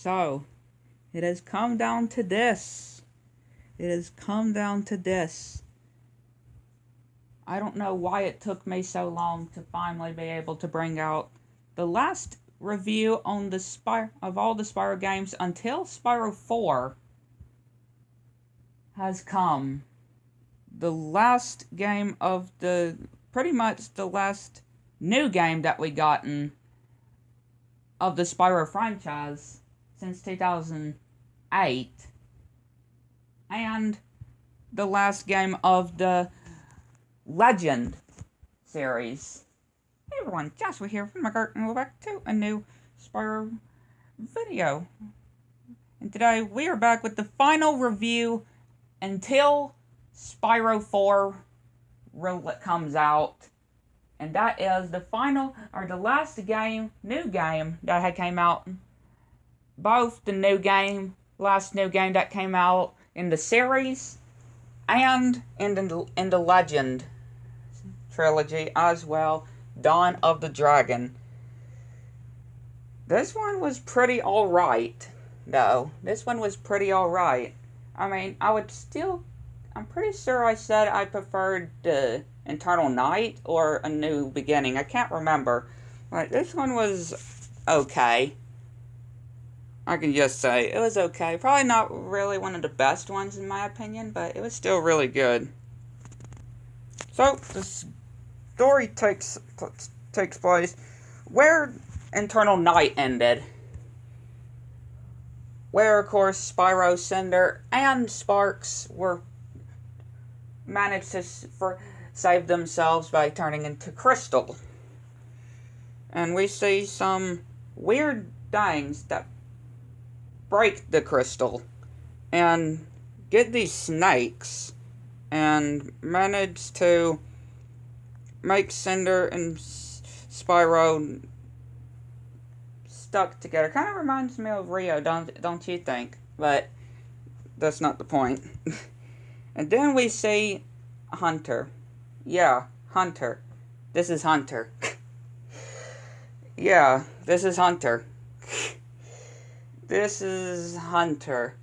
So, it has come down to this. It has come down to this. I don't know why it took me so long to finally be able to bring out the last review on the of all the Spyro games until Spyro 4 has come. The last game of pretty much the last new game that we gotten of the Spyro franchise since 2008, and the last game of the Legend series. Hey everyone, Joshua here from McGirt, and we're back to a new Spyro video. And today we are back with the final review until Spyro 4 comes out. And that is the final, or the last new game that had came out. Both the last new game that came out in the series, and in the Legend trilogy as well, Dawn of the Dragon. This one was pretty alright, though. This one was pretty alright. I mean, I'm pretty sure I said I preferred the Eternal Night or A New Beginning. I can't remember. But this one was okay. I can just say, it was okay. Probably not really one of the best ones in my opinion, but it was still really good. So, the story takes place where Eternal Night ended. Where, of course, Spyro, Cinder, and Sparks managed to save themselves by turning into crystal. And we see some weird things that break the crystal and get these snakes and manage to make Cinder and Spyro stuck together. Kind of reminds me of Rio, don't you think? But that's not the point. And then we see Hunter. Yeah, Hunter. This is Hunter. Yeah, this is Hunter. This is Hunter.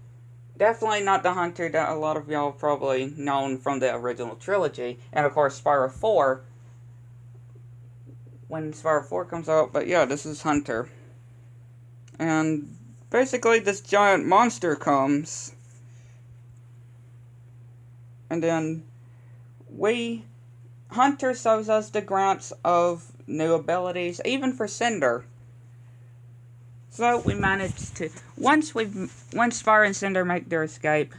Definitely not the Hunter that a lot of y'all probably known from the original trilogy. And of course, Spyro 4. When Spyro 4 comes out. But yeah, this is Hunter. And basically this giant monster comes. And then Hunter shows us the grants of new abilities, even for Cinder. So we managed to, once Spyro and Cinder make their escape,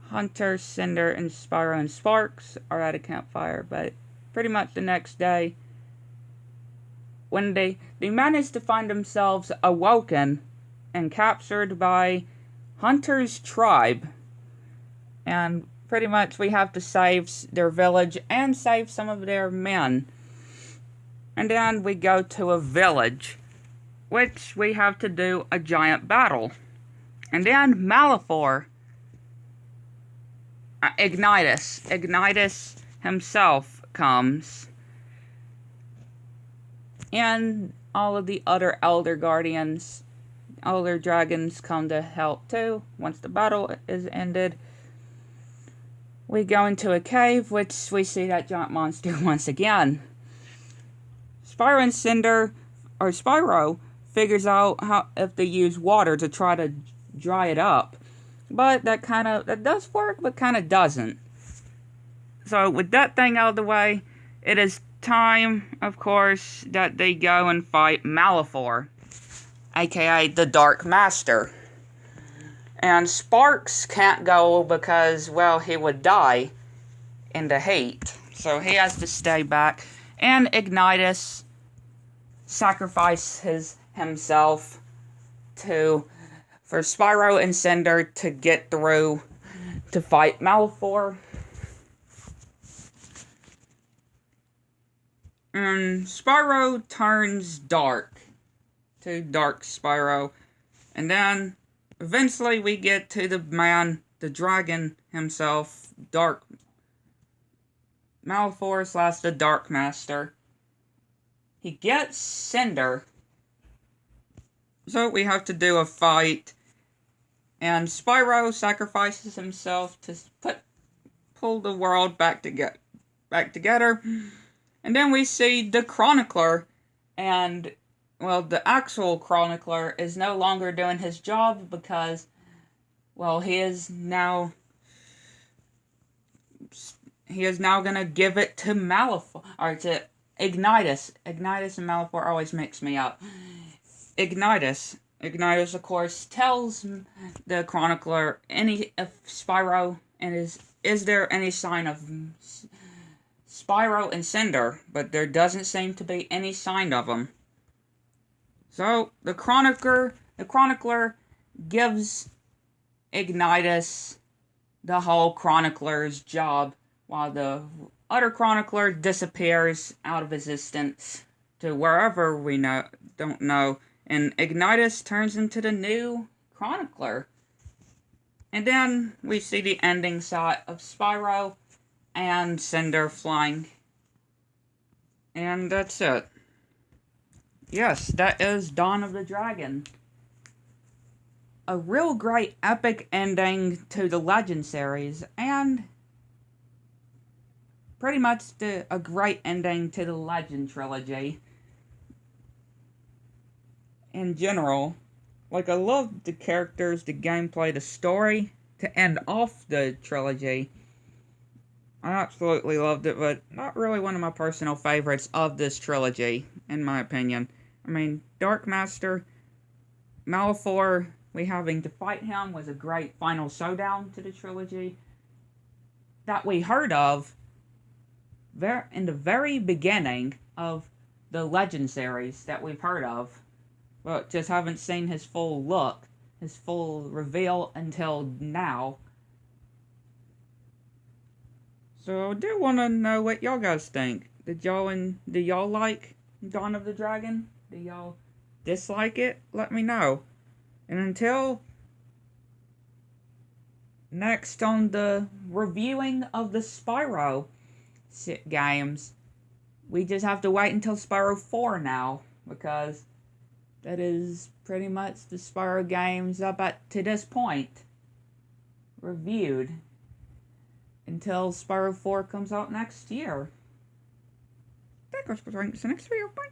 Hunter, Cinder, and Spyro and Sparks are at a campfire. But pretty much the next day, when they manage to find themselves awoken and captured by Hunter's tribe, and pretty much we have to save their village and save some of their men. And then we go to a village, which we have to do a giant battle. And then Malefor, Ignitus himself comes. And all of the other Elder Guardians, Elder Dragons come to help too. Once the battle is ended, we go into a cave, which we see that giant monster once again. Spyro and Cinder, or Spyro, figures out if they use water to try to dry it up. But that does work, but kind of doesn't. So with that thing out of the way, it is time, of course, that they go and fight Malefor, aka the Dark Master. And Sparks can't go because, well, he would die in the heat. So he has to stay back. And Ignitus sacrifices himself for Spyro and Cinder to get through to fight Malefor. And Spyro turns dark to Dark Spyro. And then eventually we get to the dragon himself, Dark Malefor / the Dark Master. He gets Cinder So we have to do a fight, and Spyro sacrifices himself to pull the world back together. And then we see the Chronicler, and well, the actual Chronicler is no longer doing his job because, well, he is now gonna give it to Malifaux, or to Ignitus. Ignitus and Malifaux always mix me up. Ignitus, of course, tells the Chronicler if Spyro and is there any sign of Spyro and Cinder, but there doesn't seem to be any sign of them. So the Chronicler gives Ignitus the whole Chronicler's job, while the other Chronicler disappears out of existence to wherever we don't know, and Ignitus turns into the new Chronicler. And then we see the ending shot of Spyro and Cinder flying. And that's it. Yes, that is Dawn of the Dragon. A real great epic ending to the Legend series, and pretty much a great ending to the Legend trilogy. In general, like, I love the characters, the gameplay, the story to end off the trilogy. I absolutely loved it, but not really one of my personal favorites of this trilogy, in my opinion. I mean, Dark Master, Malifaux, we having to fight him was a great final showdown to the trilogy that we heard of in the very beginning of the Legend series that we've heard of, but just haven't seen his full look, his full reveal until now. So I do want to know what y'all guys think. Do y'all like Dawn of the Dragon? Do y'all dislike it? Let me know. And until next on the reviewing of the Spyro games, we just have to wait until Spyro 4 now, because that is pretty much the Spyro games up to this point reviewed until Spyro 4 comes out next year. That goes for the next video. Bye.